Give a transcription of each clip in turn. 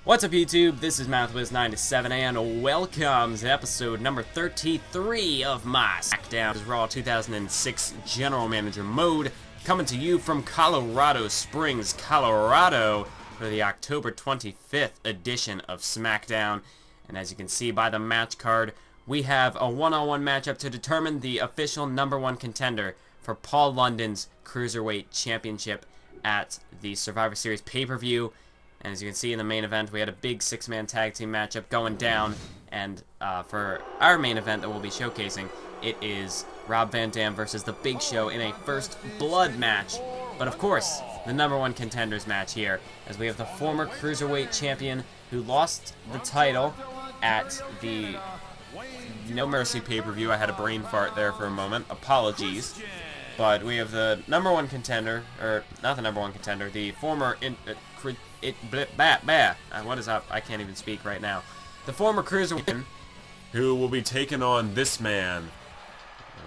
What's up, YouTube? This is MouthWiz97 and welcome to episode number 33 of my SmackDown Raw 2006 General Manager mode, coming to you from Colorado Springs, Colorado, for the October 25th edition of SmackDown. And as you can see by the match card, we have a one-on-one matchup to determine the official #1 contender for Paul London's Cruiserweight Championship at the Survivor Series pay-per-view. And as you can see in the main event, we had a big six-man tag team matchup going down. And for our main event that we'll be showcasing, it is Rob Van Dam versus The Big Show in a first blood match. But of course, the #1 contenders match here, as we have the former Cruiserweight champion who lost the title at the No Mercy pay-per-view. I had a brain fart there for a moment. Apologies. But we have the #1 contender, or not the #1 contender, the former what is up? I can't even speak right now. The former Cruiserweight, who will be taking on this man,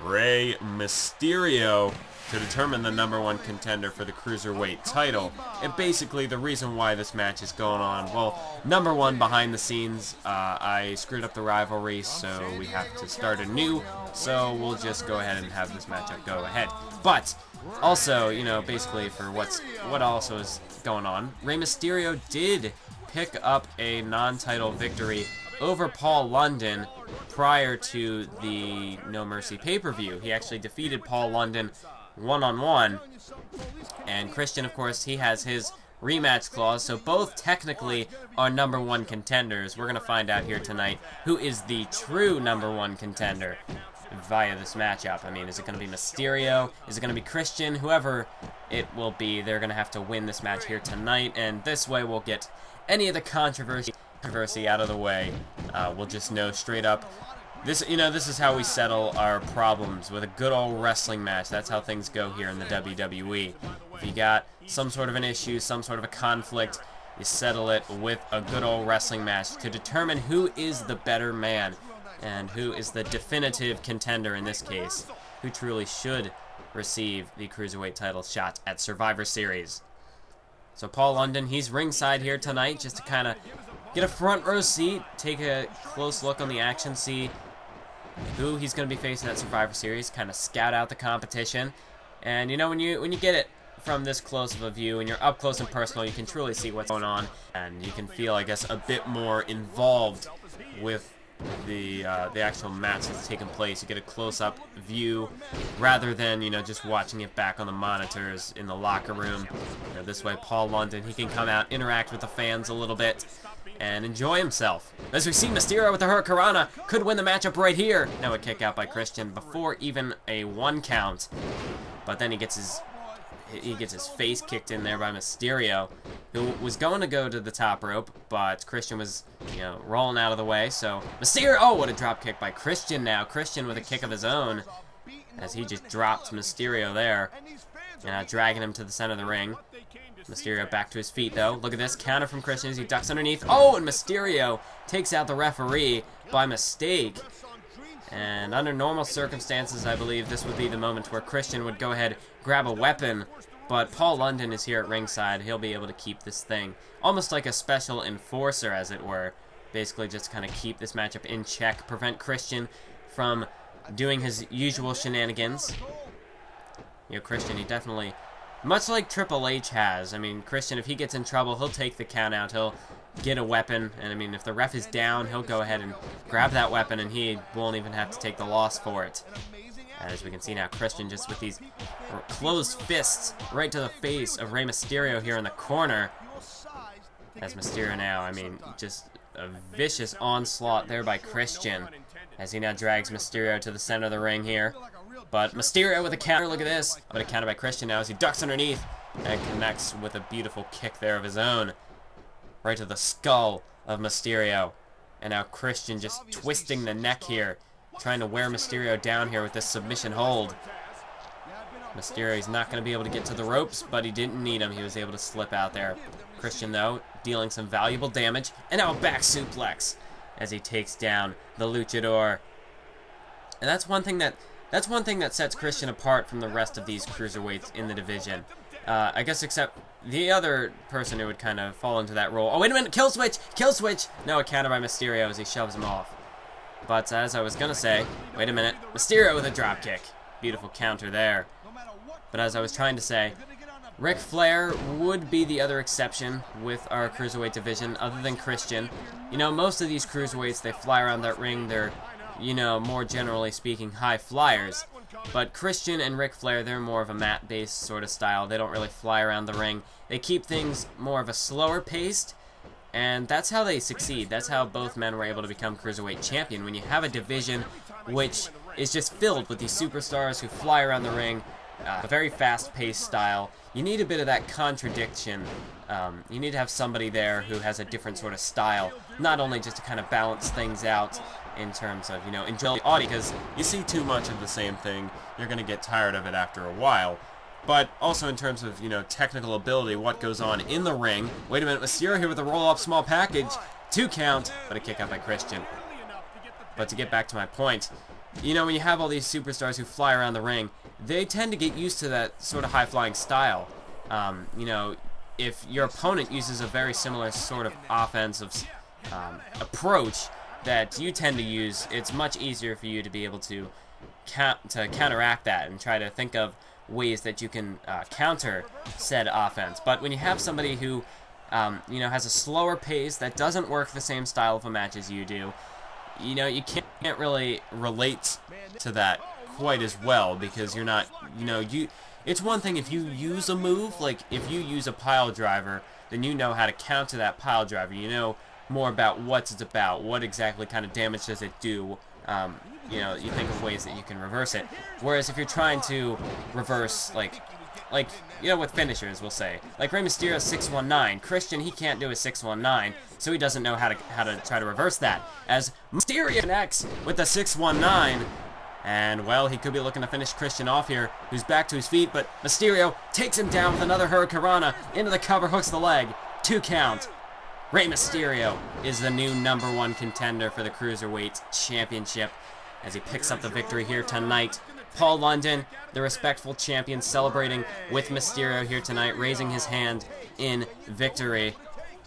Rey Mysterio, to determine the #1 contender for the Cruiserweight title. And basically, the reason why this match is going on, well, #1 behind the scenes, I screwed up the rivalry, so we have to start anew. So we'll just go ahead and have this matchup go ahead. But also, you know, basically for what also is going on, Rey Mysterio did pick up a non-title victory over Paul London prior to the No Mercy pay-per-view. He actually defeated Paul London one-on-one, and Christian, of course, he has his rematch clause, so both technically are #1 contenders. We're going to find out here tonight who is the true #1 contender via this matchup. I mean, is it going to be Mysterio? Is it going to be Christian? Whoever it will be, they're going to have to win this match here tonight, and this way we'll get any of the controversy out of the way. We'll just know straight up. This is how we settle our problems, with a good old wrestling match. That's how things go here in the WWE. If you got some sort of an issue, some sort of a conflict, you settle it with a good old wrestling match to determine who is the better man and who is the definitive contender in this case, who truly should receive the Cruiserweight title shot at Survivor Series. So Paul London, he's ringside here tonight just to kind of get a front row seat, take a close look on the action, see who he's going to be facing at Survivor Series, kind of scout out the competition. And you know, when you get it from this close of a view and you're up close and personal, you can truly see what's going on, and you can feel, I guess, a bit more involved with the actual match that's taking place. You get a close-up view rather than, you know, just watching it back on the monitors in the locker room. You know, this way Paul London, he can come out, interact with the fans a little bit, and enjoy himself. As we see, Mysterio with the Hurricanrana could win the matchup right here. Now a kick out by Christian before even a 1 count. But then he gets his face kicked in there by Mysterio, who was going to go to the top rope, but Christian was, you know, rolling out of the way. So Mysterio, oh, what a drop kick by Christian now. Christian with a kick of his own, as he just dropped Mysterio there. And dragging him to the center of the ring. Mysterio back to his feet, though. Look at this counter from Christian as he ducks underneath. Oh, and Mysterio takes out the referee by mistake. And under normal circumstances, I believe this would be the moment where Christian would go ahead, grab a weapon. But Paul London is here at ringside. He'll be able to keep this thing almost like a special enforcer, as it were. Basically just kind of keep this matchup in check, prevent Christian from doing his usual shenanigans. You know, Christian, he definitely, much like Triple H has, I mean, Christian, if he gets in trouble, he'll take the count out, he'll get a weapon, and I mean, if the ref is down, he'll go ahead and grab that weapon, and he won't even have to take the loss for it. As we can see now, Christian just with these closed fists right to the face of Rey Mysterio here in the corner. As Mysterio now, I mean, just a vicious onslaught there by Christian, as he now drags Mysterio to the center of the ring here. But Mysterio with a counter, look at this. But a counter by Christian now as he ducks underneath and connects with a beautiful kick there of his own, right to the skull of Mysterio. And now Christian just twisting the neck here, trying to wear Mysterio down here with this submission hold. Mysterio's not going to be able to get to the ropes, but he didn't need him. He was able to slip out there. Christian, though, dealing some valuable damage. And now a back suplex as he takes down the luchador. And that's one thing that sets Christian apart from the rest of these cruiserweights in the division. I guess except the other person who would kind of fall into that role. Oh, wait a minute, kill switch! Kill switch! No, a counter by Mysterio as he shoves him off. But as I was going to say, wait a minute, Mysterio with a dropkick. Beautiful counter there. But as I was trying to say, Ric Flair would be the other exception with our Cruiserweight division, other than Christian. You know, most of these Cruiserweights, they fly around that ring. They're, you know, more generally speaking, high flyers. But Christian and Ric Flair, they're more of a mat-based sort of style. They don't really fly around the ring. They keep things more of a slower paced, and that's how they succeed. That's how both men were able to become Cruiserweight champion. When you have a division which is just filled with these superstars who fly around the ring, a very fast-paced style, you need a bit of that contradiction. You need to have somebody there who has a different sort of style, not only just to kind of balance things out in terms of, you know, enjoy the audience, because you see too much of the same thing, you're going to get tired of it after a while. But also in terms of, you know, technical ability, what goes on in the ring. Wait a minute, Mysterio here with a roll-up small package. 2 count, but a kick out by Christian. But to get back to my point, you know, when you have all these superstars who fly around the ring, they tend to get used to that sort of high-flying style. You know, if your opponent uses a very similar sort of offensive approach that you tend to use, it's much easier for you to be able to counteract that and try to think of ways that you can counter said offense. But when you have somebody who, you know, has a slower pace that doesn't work the same style of a match as you do, you know, you can't really relate to that quite as well, because you're not, you know, it's one thing if you use a move, like if you use a pile driver, then you know how to counter that pile driver. You know more about what it's about, what exactly kind of damage does it do. You know, you think of ways that you can reverse it. Whereas if you're trying to reverse, like you know, with finishers, we'll say, like Rey Mysterio's 619. Christian, he can't do a 619, so he doesn't know how to try to reverse that. As Mysterio connects with the 619, and well, he could be looking to finish Christian off here, who's back to his feet, but Mysterio takes him down with another Hurricanrana into the cover, hooks the leg. 2 count. Rey Mysterio is the new #1 contender for the Cruiserweight Championship as he picks up the victory here tonight. Paul London, the respectful champion, celebrating with Mysterio here tonight, raising his hand in victory.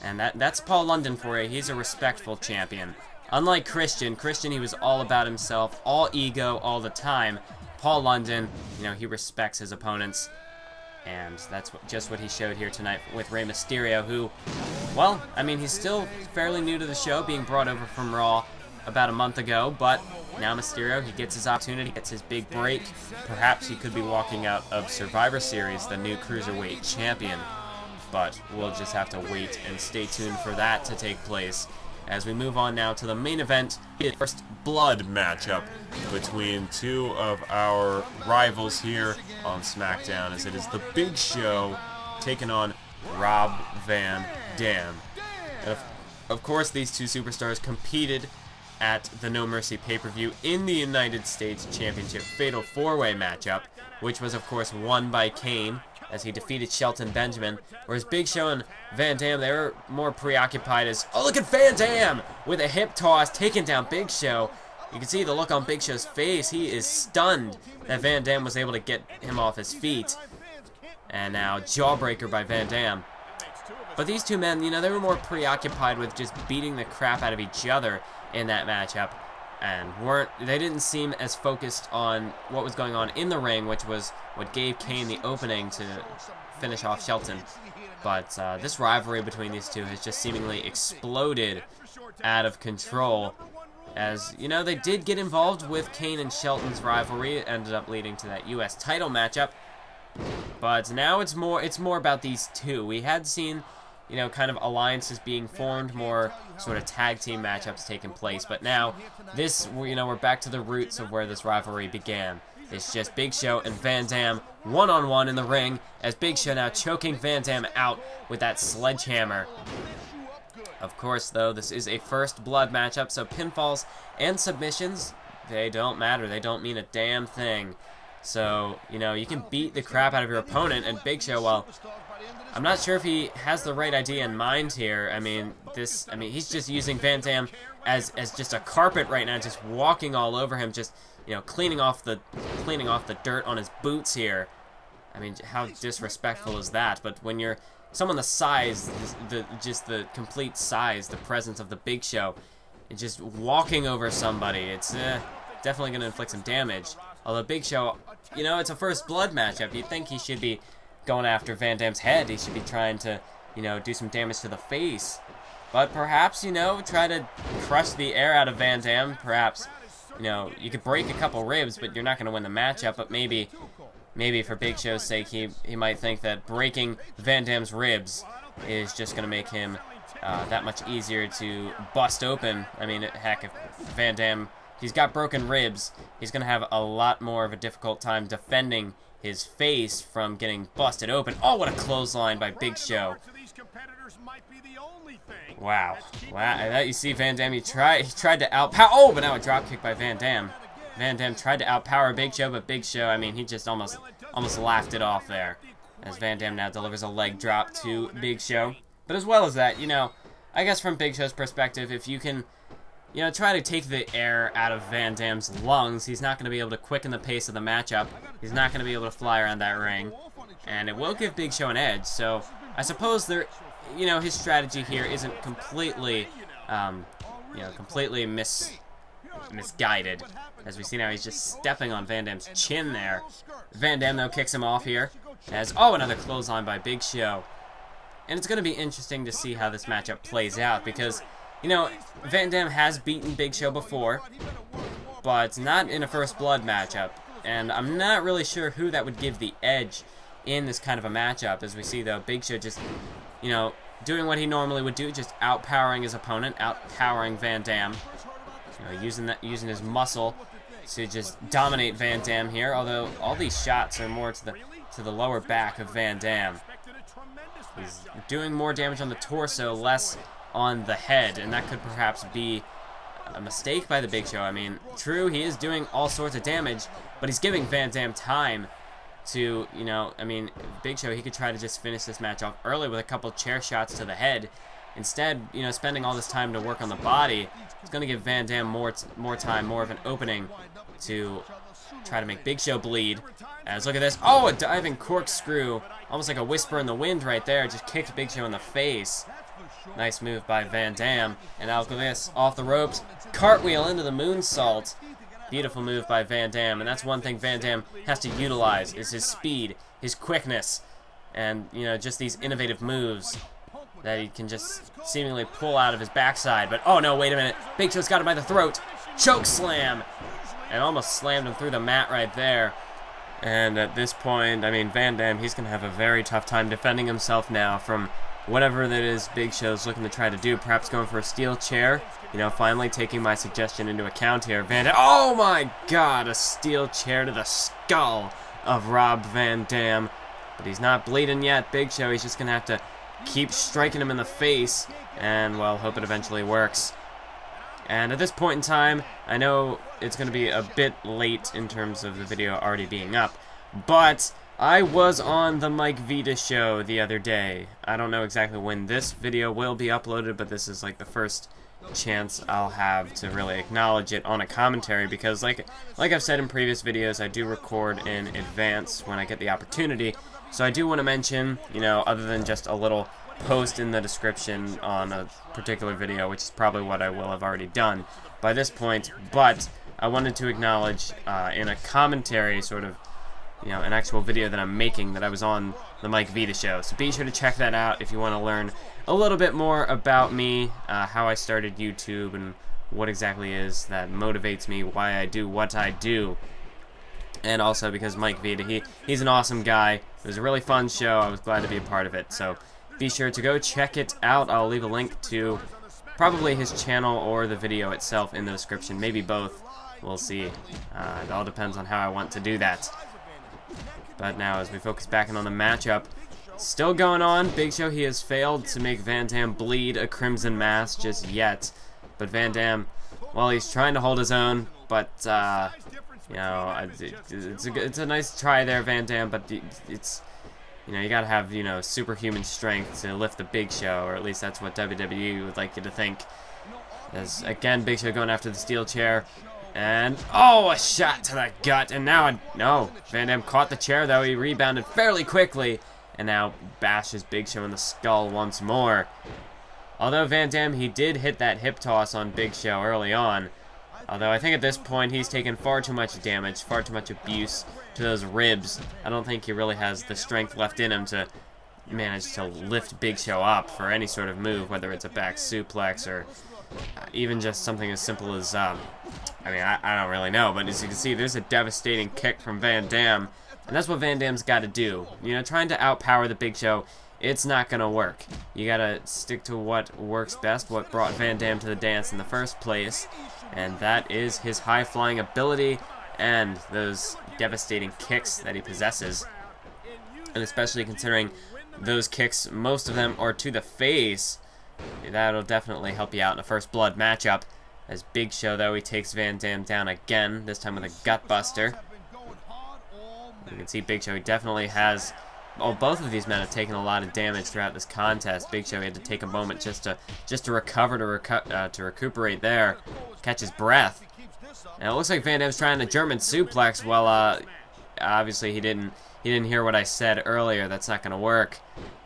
And that's Paul London for you. He's a respectful champion. Unlike Christian, he was all about himself, all ego, all the time. Paul London, you know, he respects his opponents. And that's just what he showed here tonight with Rey Mysterio, who, well, I mean, he's still fairly new to the show, being brought over from Raw about a month ago, but now Mysterio, he gets his opportunity, gets his big break. Perhaps he could be walking out of Survivor Series, the new Cruiserweight champion. But we'll just have to wait and stay tuned for that to take place. As we move on now to the main event, the first blood matchup between 2 of our rivals here on SmackDown, as it is the Big Show taking on Rob Van Dam. And of course, these 2 superstars competed at the No Mercy pay-per-view in the United States Championship Fatal 4-Way matchup, which was of course won by Kane as he defeated Shelton Benjamin, whereas Big Show and Van Dam, they were more preoccupied as, oh, look at Van Dam with a hip toss taking down Big Show. You can see the look on Big Show's face. He is stunned that Van Dam was able to get him off his feet. And now Jawbreaker by Van Dam. But these 2 men, you know, they were more preoccupied with just beating the crap out of each other in that matchup, and they didn't seem as focused on what was going on in the ring, which was what gave Kane the opening to finish off Shelton. But this rivalry between these 2 has just seemingly exploded out of control, as, you know, they did get involved with Kane and Shelton's rivalry. It ended up leading to that U.S. title matchup. But now it's more about these 2. We had seen, you know, kind of alliances being formed, more sort of tag team matchups taking place. But now, you know, we're back to the roots of where this rivalry began. It's just Big Show and Van Dam one-on-one in the ring, as Big Show now choking Van Dam out with that sledgehammer. Of course, though, this is a first blood matchup, so pinfalls and submissions, they don't matter. They don't mean a damn thing. So, you know, you can beat the crap out of your opponent, and Big Show, well, I'm not sure if he has the right idea in mind here. I mean, he's just using Van Dam as just a carpet right now, just walking all over him, just, you know, cleaning off the dirt on his boots here. I mean, how disrespectful is that? But when you're someone the size, just the complete size, the presence of the Big Show, and just walking over somebody, it's definitely going to inflict some damage. Although Big Show, you know, it's a first blood matchup. You'd think he should be going after Van Dam's head. He should be trying to, you know, do some damage to the face. But perhaps, you know, try to crush the air out of Van Dam. Perhaps, you know, you could break a couple ribs, but you're not going to win the matchup. But maybe for Big Show's sake, he might think that breaking Van Dam's ribs is just going to make him that much easier to bust open. I mean, heck, if Van Dam, he's got broken ribs, he's going to have a lot more of a difficult time defending his face from getting busted open. Oh, what a clothesline by Big Show. Wow. That you see Van Dam, he tried to outpower. Oh, but now a drop kick by Van Dam. Van Dam tried to outpower Big Show, but Big Show, I mean, he just almost laughed it off there. As Van Dam now delivers a leg drop to Big Show. But as well as that, you know, I guess from Big Show's perspective, if you can, you know, try to take the air out of Van Dam's lungs, he's not going to be able to quicken the pace of the matchup. He's not going to be able to fly around that ring. And it will give Big Show an edge. So I suppose there, you know, his strategy here isn't completely, you know, completely misguided. As we see now, he's just stepping on Van Dam's chin there. Van Dam, though, kicks him off here. As, oh, another clothesline by Big Show. And it's going to be interesting to see how this matchup plays out because, you know, Van Dam has beaten Big Show before, but not in a first blood matchup. And I'm not really sure who that would give the edge in this kind of a matchup. As we see, though, Big Show just, you know, doing what he normally would do, just outpowering his opponent, outpowering Van Dam. You know, using his muscle to just dominate Van Dam here. Although all these shots are more to the lower back of Van Dam. He's doing more damage on the torso, less on the head, and that could perhaps be a mistake by the Big Show. I mean, true, he is doing all sorts of damage, but he's giving Van Dam time to, you know, I mean, Big Show, he could try to just finish this match off early with a couple chair shots to the head. Instead, you know, spending all this time to work on the body, it's going to give Van Dam more time, more of an opening to try to make Big Show bleed. As, look at this. Oh, a diving corkscrew. Almost like a whisper in the wind right there. Just kicked Big Show in the face. Nice move by Van Dam. And now look at this. Off the ropes. Cartwheel into the moonsault. Beautiful move by Van Dam. And that's one thing Van Dam has to utilize is his speed, his quickness, and, you know, just these innovative moves that he can just seemingly pull out of his backside. But, oh no, wait a minute. Big Show's got him by the throat. Choke slam. And almost slammed him through the mat right there. And at this point, I mean, Van Dam, he's going to have a very tough time defending himself now from whatever that is Big Show's looking to try to do. Perhaps going for a steel chair. You know, finally taking my suggestion into account here. Van Dam, oh my god, a steel chair to the skull of Rob Van Dam. But he's not bleeding yet. Big Show, he's just going to have to keep striking him in the face. And, well, hope it eventually works. And at this point in time, I know it's going to be a bit late in terms of the video already being up, but I was on the Mike Vita show the other day. I don't know exactly when this video will be uploaded, but this is like the first chance I'll have to really acknowledge it on a commentary because like I've said in previous videos, I do record in advance when I get the opportunity. So I do want to mention, you know, other than just a little post in the description on a particular video, which is probably what I will have already done by this point, but I wanted to acknowledge in a commentary, sort of, you know, an actual video that I'm making, that I was on the Mike Vita show. So be sure to check that out if you want to learn a little bit more about me, how I started YouTube, and what exactly is that motivates me, why I do what I do. And also because Mike Vita, he's an awesome guy. It was a really fun show. I was glad to be a part of it. So be sure to go check it out. I'll leave a link to probably his channel or the video itself in the description. Maybe both. We'll see. It all depends on how I want to do that. But now, as we focus back in on the matchup, still going on. Big Show, he has failed to make Van Dam bleed a crimson mass just yet. But Van Dam, well, he's trying to hold his own, but you know, it's a nice try there, Van Dam. But it's, you know, you gotta have, you know, superhuman strength to lift the Big Show, or at least that's what WWE would like you to think. As again, Big Show going after the steel chair. And, oh, a shot to the gut. And now, no, Van Dam caught the chair, though. He rebounded fairly quickly. And now bashes Big Show in the skull once more. Although Van Dam, he did hit that hip toss on Big Show early on. Although I think at this point, he's taken far too much damage, far too much abuse to those ribs. I don't think he really has the strength left in him to manage to lift Big Show up for any sort of move, whether it's a back suplex or even just something as simple as, I don't really know, but as you can see, there's a devastating kick from Van Dam, and that's what Van Dam's got to do. You know, trying to outpower the Big Show, it's not going to work. You got to stick to what works best, what brought Van Dam to the dance in the first place, and that is his high-flying ability and those devastating kicks that he possesses, and especially considering those kicks, most of them are to the face. That'll definitely help you out in a First Blood matchup. As Big Show, though, he takes Van Dam down again, this time with a gut buster. You can see Big Show, he definitely has... Oh, both of these men have taken a lot of damage throughout this contest. Big Show had to take a moment just to recover, to recuperate there, catch his breath. And it looks like Van Dam's trying a German suplex. Well, obviously he didn't hear what I said earlier. That's not going to work.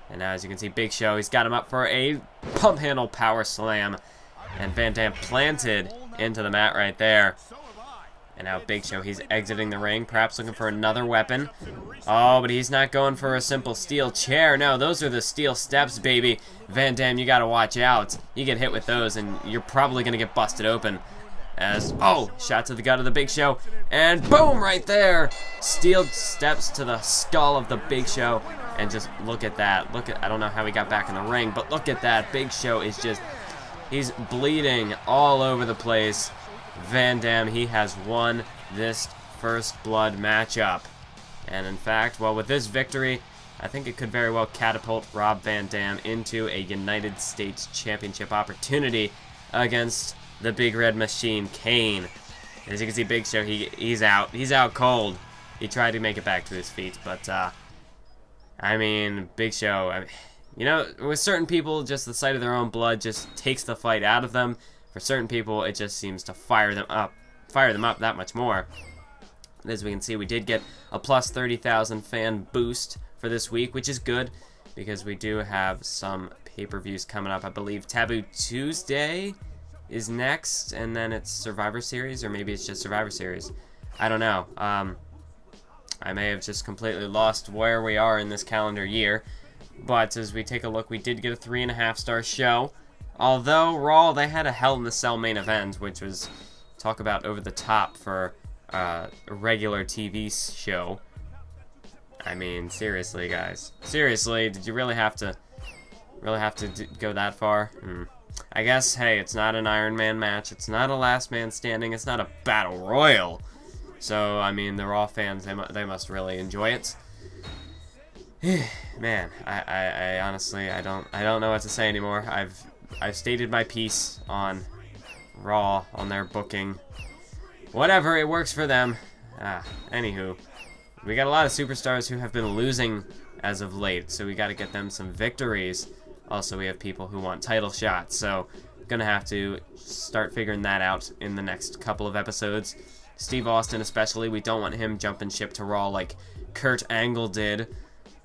And now, as you can see, Big Show, he's got him up for a pump handle power slam. And Van Dam planted into the mat right there. And now Big Show, he's exiting the ring, perhaps looking for another weapon. Oh, but he's not going for a simple steel chair. No, those are the steel steps, baby. Van Dam, you got to watch out. You get hit with those, and you're probably going to get busted open. As, oh, shot to the gut of the Big Show. And boom, right there. Steel steps to the skull of the Big Show. And just look at that. I don't know how he got back in the ring, but look at that. Big Show is just, he's bleeding all over the place. Van Dam, he has won this First Blood matchup. And in fact, well, with this victory, I think it could very well catapult Rob Van Dam into a United States Championship opportunity against the Big Red Machine, Kane. As you can see, Big Show, he's out. He's out cold. He tried to make it back to his feet, but, I mean, Big Show, you know, with certain people, just the sight of their own blood just takes the fight out of them. For certain people, it just seems to fire them up that much more. As we can see, we did get a plus 30,000 fan boost for this week, which is good because we do have some pay-per-views coming up. I believe Taboo Tuesday is next, and then it's Survivor Series, or maybe it's just Survivor Series. I don't know. I may have just completely lost where we are in this calendar year. But as we take a look, we did get a 3.5-star show. Although Raw, they had a Hell in a Cell main event, which was, talk about over the top for a regular TV show. I mean, seriously, guys. Seriously, did you really have to go that far? I guess, hey, it's not an Iron Man match. It's not a last man standing. It's not a battle royal. So, I mean, the Raw fans, they must really enjoy it. Man, I honestly, I don't know what to say anymore. I've stated my piece on Raw, on their booking. Whatever, it works for them. Anywho, we got a lot of superstars who have been losing as of late, so we got to get them some victories. Also, we have people who want title shots, so gonna have to start figuring that out in the next couple of episodes. Steve Austin especially, we don't want him jumping ship to Raw like Kurt Angle did.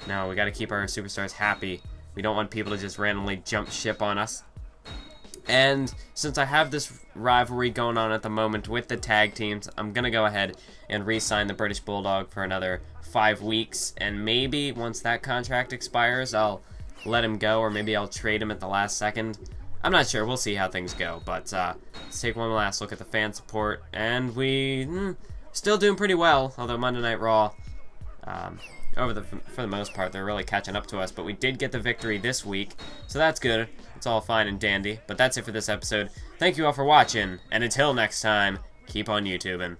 No, we got to keep our superstars happy. We don't want people to just randomly jump ship on us. And since I have this rivalry going on at the moment with the tag teams, I'm going to go ahead and re-sign the British Bulldog for another 5 weeks. And maybe once that contract expires, I'll let him go, or maybe I'll trade him at the last second. I'm not sure. We'll see how things go. But let's take one last look at the fan support. And we still doing pretty well, although Monday Night Raw, for the most part, they're really catching up to us. But we did get the victory this week, so that's good. It's all fine and dandy. But that's it for this episode. Thank you all for watching, and until next time, keep on YouTubing.